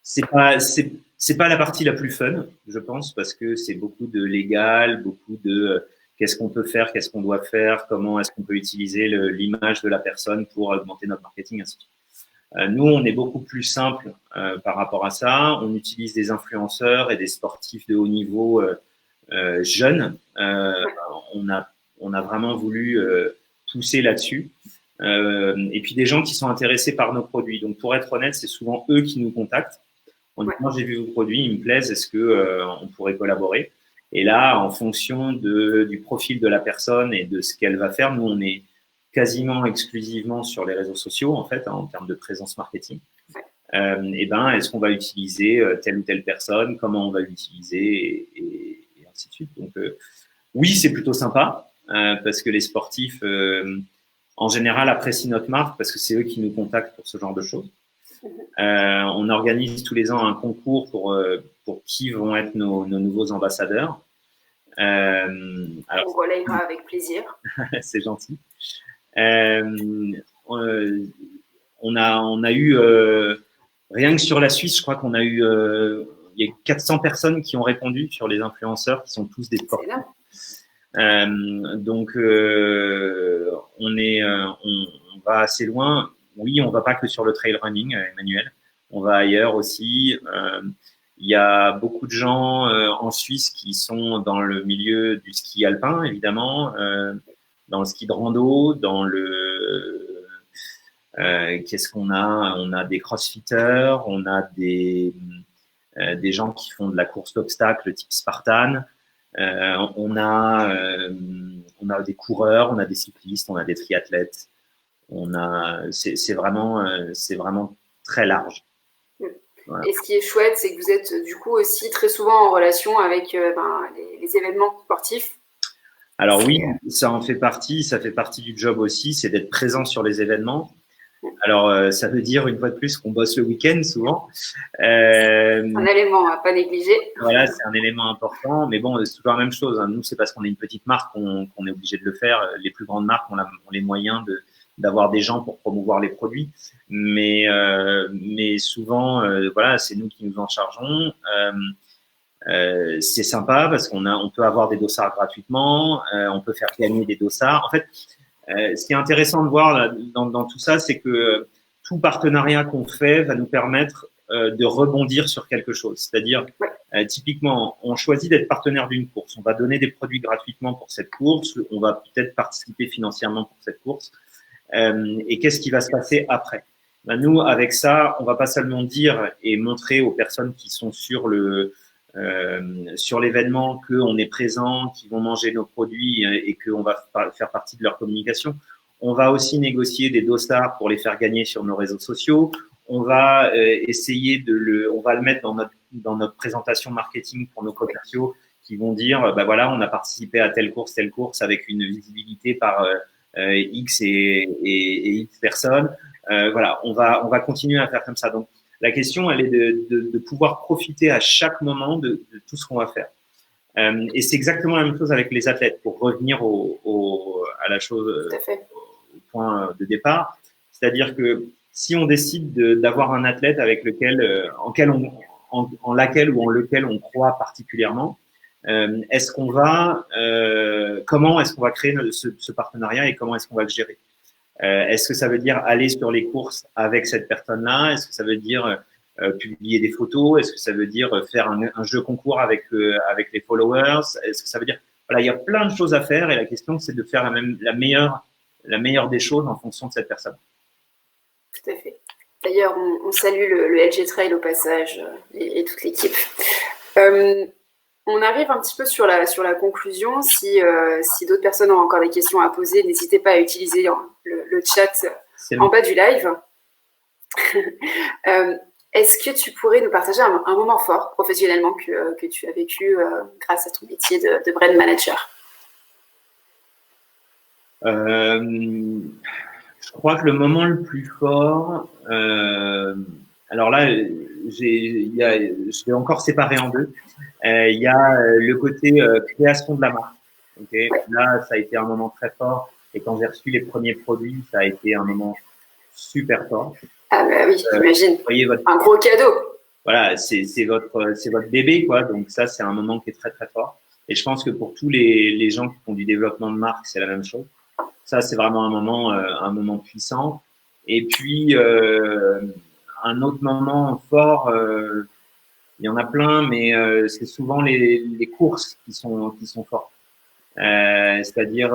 c'est pas la partie la plus fun, je pense, parce que c'est beaucoup de légal, beaucoup de qu'est-ce qu'on peut faire, qu'est-ce qu'on doit faire, comment est-ce qu'on peut utiliser l'image de la personne pour augmenter notre marketing, ainsi de suite. Nous, on est beaucoup plus simple par rapport à ça. On utilise des influenceurs et des sportifs de haut niveau jeunes. On a vraiment voulu pousser là-dessus. Et puis des gens qui sont intéressés par nos produits. Donc, pour être honnête, c'est souvent eux qui nous contactent. En disant, j'ai vu vos produits, ils me plaisent, est-ce que on pourrait collaborer? Et là, en fonction du profil de la personne et de ce qu'elle va faire, nous, on est quasiment exclusivement sur les réseaux sociaux, en fait, en termes de présence marketing. Et est-ce qu'on va utiliser telle ou telle personne, comment on va l'utiliser, et ainsi de suite. Donc, oui, c'est plutôt sympa. parce que les sportifs, en général, apprécient notre marque parce que c'est eux qui nous contactent pour ce genre de choses. On organise tous les ans un concours pour qui vont être nos nouveaux ambassadeurs. Alors, on relayera avec plaisir. C'est gentil. On a eu, rien que sur la Suisse, je crois qu'on a eu, il y a 400 personnes qui ont répondu sur les influenceurs, qui sont tous des sportifs. Donc, on va assez loin. Oui, on va pas que sur le trail running, Emmanuel. On va ailleurs aussi. Il y a beaucoup de gens en Suisse qui sont dans le milieu du ski alpin, évidemment, dans le ski de rando, dans le qu'est-ce qu'on a? On a des crossfitters, on a des gens qui font de la course d'obstacles type Spartan. On a des coureurs, on a des cyclistes, on a des triathlètes. C'est vraiment très large. Voilà. Et ce qui est chouette, c'est que vous êtes du coup aussi très souvent en relation avec les événements sportifs. Alors oui, ça en fait partie, ça fait partie du job aussi, c'est d'être présent sur les événements. Alors ça veut dire une fois de plus qu'on bosse le week-end souvent. Un élément à pas négliger. Voilà, c'est un élément important, mais bon, c'est toujours la même chose. Hein. Nous, c'est parce qu'on est une petite marque qu'on est obligé de le faire. Les plus grandes marques ont les moyens d'avoir des gens pour promouvoir les produits, mais souvent, voilà, c'est nous qui nous en chargeons. C'est sympa parce on peut avoir des dossards gratuitement, on peut faire gagner des dossards. En fait, ce qui est intéressant de voir là, dans tout ça, c'est que tout partenariat qu'on fait va nous permettre de rebondir sur quelque chose. C'est-à-dire, typiquement, on choisit d'être partenaire d'une course. On va donner des produits gratuitement pour cette course. On va peut-être participer financièrement pour cette course. Et qu'est-ce qui va se passer après? Ben, nous, avec ça, on va pas seulement dire et montrer aux personnes qui sont sur l'événement qu'on est présent, qu'ils vont manger nos produits et qu'on va faire partie de leur communication. On va aussi négocier des dossards pour les faire gagner sur nos réseaux sociaux. On va essayer on va le mettre dans notre présentation marketing pour nos commerciaux qui vont dire, bah voilà, on a participé à telle course avec une visibilité par X et X personnes. Voilà, on va continuer à faire comme ça. Donc, la question, elle est de pouvoir profiter à chaque moment de tout ce qu'on va faire. Et c'est exactement la même chose avec les athlètes. Pour revenir à la chose, au point de départ, c'est-à-dire que si on décide d'avoir un athlète avec lequel on croit particulièrement, comment est-ce qu'on va créer ce partenariat et comment est-ce qu'on va le gérer? Est-ce que ça veut dire aller sur les courses avec cette personne-là? Est-ce que ça veut dire publier des photos? Est-ce que ça veut dire faire un jeu concours avec les followers? Est-ce que ça veut dire voilà, il y a plein de choses à faire et la question c'est de faire la meilleure des choses en fonction de cette personne. Tout à fait. D'ailleurs, on salue le LG Trail au passage et toute l'équipe. On arrive un petit peu sur la conclusion. Si d'autres personnes ont encore des questions à poser, n'hésitez pas à utiliser le chat en bas du live. Est-ce que tu pourrais nous partager un moment fort professionnellement que tu as vécu grâce à ton métier de brand manager? Je crois que le moment le plus fort, alors là, je vais encore séparer en deux. Il y a le côté création de la marque. Okay. Là, ça a été un moment très fort. Et quand j'ai reçu les premiers produits, ça a été un moment super fort. Ah bah oui, j'imagine. Un gros cadeau. Voilà, c'est votre bébé, quoi. Donc ça, c'est un moment qui est très très fort. Et je pense que pour tous les gens qui font du développement de marque, c'est la même chose. Ça, c'est vraiment un moment puissant. Et puis un autre moment fort. Il y en a plein, mais c'est souvent les courses qui sont fortes. C'est-à-dire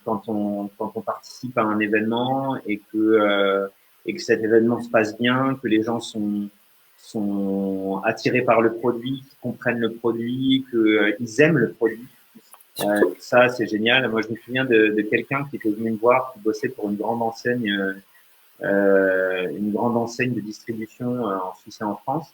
quand on participe à un événement et que cet événement se passe bien, que les gens sont attirés par le produit, qu'ils comprennent le produit, qu'ils aiment le produit. Ça, c'est génial. Moi, je me souviens de quelqu'un qui était venu me voir, qui bossait pour une grande enseigne de distribution en Suisse et en France.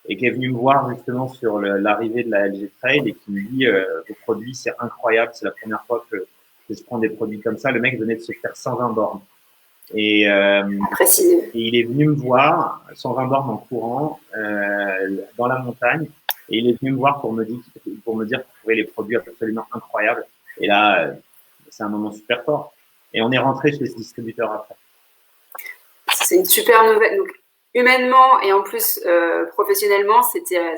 et qui est venu me voir justement sur l'arrivée de la LG Trail et qui me dit vos produits, c'est incroyable, c'est la première fois que je prends des produits comme ça. Le mec venait de se faire 120 bornes. Et il est venu me voir, 120 bornes en courant, dans la montagne. Et il est venu me voir pour me dire qu'il trouvait les produits absolument incroyables. Et là, c'est un moment super fort. Et on est rentré chez ce distributeur après. C'est une super nouvelle. Donc, humainement et en plus professionnellement, c'était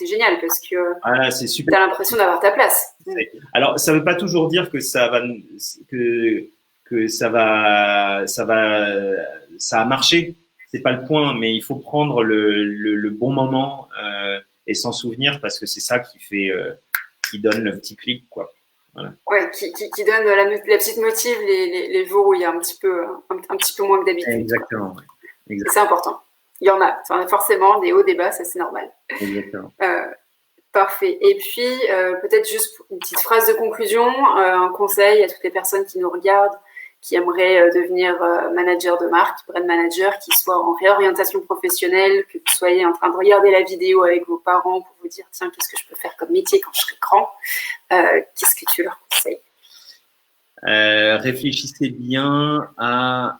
génial parce que tu as l'impression d'avoir ta place. Alors, ça ne veut pas toujours dire que ça a marché. C'est pas le point, mais il faut prendre le bon moment et s'en souvenir parce que c'est ça qui donne le petit clic, quoi. Voilà. Ouais, qui donne la petite motive les jours où il y a un petit peu moins que d'habitude. Exactement. Ouais. C'est important. Il y en a forcément des hauts, des bas, ça c'est normal. Exactement. Parfait. Et puis peut-être juste une petite phrase de conclusion, un conseil à toutes les personnes qui nous regardent, qui aimeraient devenir manager de marque, brand manager, qui soient en réorientation professionnelle, que vous soyez en train de regarder la vidéo avec vos parents pour vous dire tiens, qu'est-ce que je peux faire comme métier quand je serai grand, qu'est-ce que tu leur conseilles? Réfléchissez bien à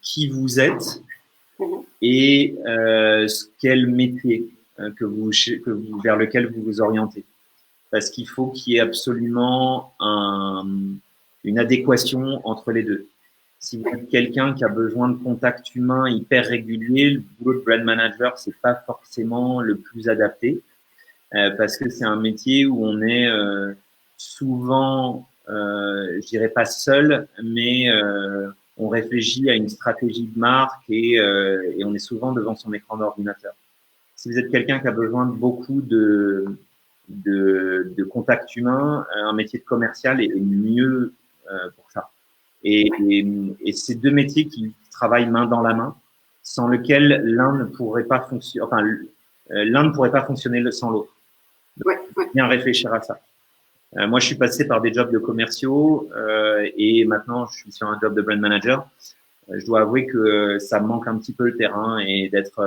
qui vous êtes et quel métier vers lequel vous vous orientez. Parce qu'il faut qu'il y ait absolument une adéquation entre les deux. Si vous êtes quelqu'un qui a besoin de contact humain hyper régulier, le boulot de brand manager, c'est pas forcément le plus adapté parce que c'est un métier où on est souvent, je dirais pas seul, mais on réfléchit à une stratégie de marque et on est souvent devant son écran d'ordinateur. Si vous êtes quelqu'un qui a besoin de beaucoup de contact humain, un métier de commercial est mieux pour ça. Et c'est deux métiers qui travaillent main dans la main, sans lequel l'un ne pourrait pas fonctionner. Enfin, l'un ne pourrait pas fonctionner sans l'autre. Bien réfléchir à ça. Moi, je suis passé par des jobs de commerciaux et maintenant, je suis sur un job de brand manager. Je dois avouer que ça me manque un petit peu le terrain et d'être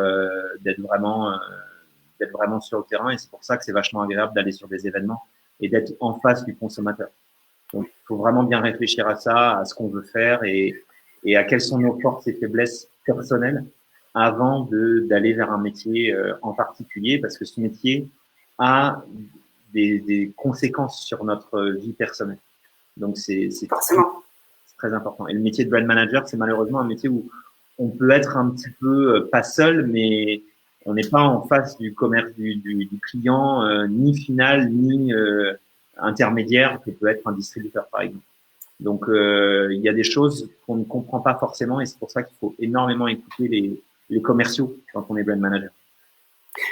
vraiment sur le terrain. Et c'est pour ça que c'est vachement agréable d'aller sur des événements et d'être en face du consommateur. Donc, il faut vraiment bien réfléchir à ça, à ce qu'on veut faire et à quelles sont nos forces et faiblesses personnelles avant d'aller vers un métier en particulier, parce que ce métier a des conséquences sur notre vie personnelle. Donc, c'est très important. Et le métier de brand manager, c'est malheureusement un métier où on peut être un petit peu pas seul, mais on n'est pas en face du commerce du client, ni final, ni intermédiaire, que peut être un distributeur, par exemple. Donc, il y a des choses qu'on ne comprend pas forcément et c'est pour ça qu'il faut énormément écouter les commerciaux quand on est brand manager.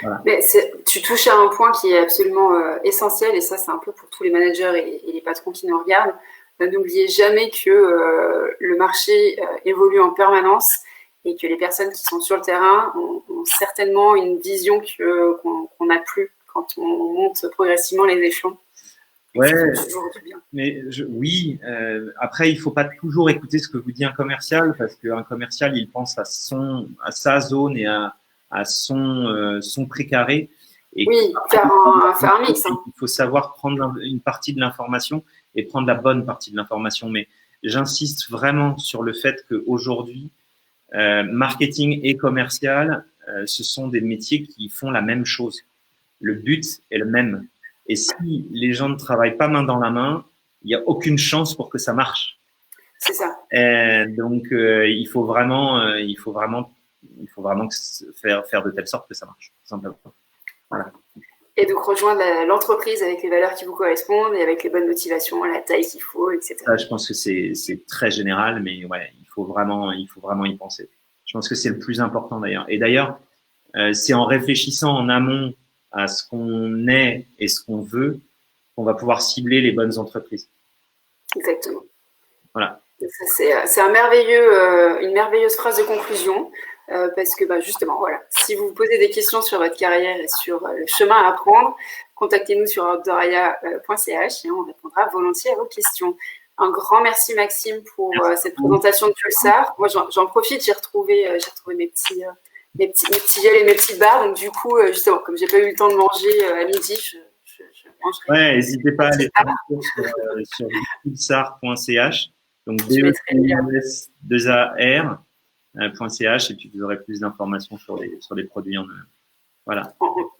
Voilà. Mais tu touches à un point qui est absolument essentiel et ça, c'est un peu pour tous les managers et les patrons qui nous regardent. N'oubliez jamais que le marché évolue en permanence et que les personnes qui sont sur le terrain ont certainement une vision qu'on n'a plus quand on monte progressivement les échelons. Ouais, mais oui. Après, il faut pas toujours écouter ce que vous dit un commercial parce qu'un commercial, il pense à sa zone et à son précaré. Et oui, faire un mix. Hein. Il faut savoir prendre une partie de l'information et prendre la bonne partie de l'information. Mais j'insiste vraiment sur le fait qu'aujourd'hui, marketing et commercial, ce sont des métiers qui font la même chose. Le but est le même. Et si les gens ne travaillent pas main dans la main, il n'y a aucune chance pour que ça marche. C'est ça. Donc, il faut vraiment faire de telle sorte que ça marche, tout simplement. Voilà. Et donc rejoindre l'entreprise avec les valeurs qui vous correspondent et avec les bonnes motivations, la taille qu'il faut, etc. Ça, je pense que c'est très général, mais ouais, il faut vraiment y penser. Je pense que c'est le plus important d'ailleurs. Et d'ailleurs, c'est en réfléchissant en amont à ce qu'on est et ce qu'on veut qu'on va pouvoir cibler les bonnes entreprises. Exactement. Voilà. C'est une merveilleuse phrase de conclusion. Parce que justement, voilà, si vous vous posez des questions sur votre carrière et sur le chemin à prendre, contactez-nous sur outdooria.ch et on répondra volontiers à vos questions. Un grand merci Maxime pour cette présentation de Pulsar. Moi, j'en profite, j'ai retrouvé mes mes petits gels et mes petites barres. Donc, du coup, justement, comme j'ai pas eu le temps de manger à midi, je mangerai. Ouais, n'hésitez pas à aller faire un tour sur pulsar.ch. Donc, BEUS2AR.ch et puis vous aurez plus d'informations sur les produits en eux. Voilà.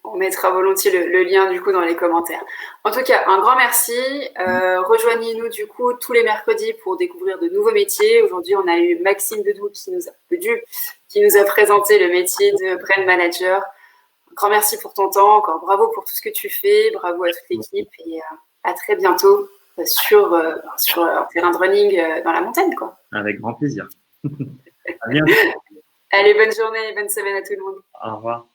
On mettra volontiers le lien du coup dans les commentaires. En tout cas, un grand merci. Rejoignez-nous du coup tous les mercredis pour découvrir de nouveaux métiers. Aujourd'hui, on a eu Maxime Bedou qui nous a présenté le métier de Brand Manager. Un grand merci pour ton temps. Encore bravo pour tout ce que tu fais. Bravo à toute l'équipe et à très bientôt sur un terrain de running dans la montagne, quoi. Avec grand plaisir. À bientôt. Allez, bonne journée et bonne semaine à tout le monde. Au revoir.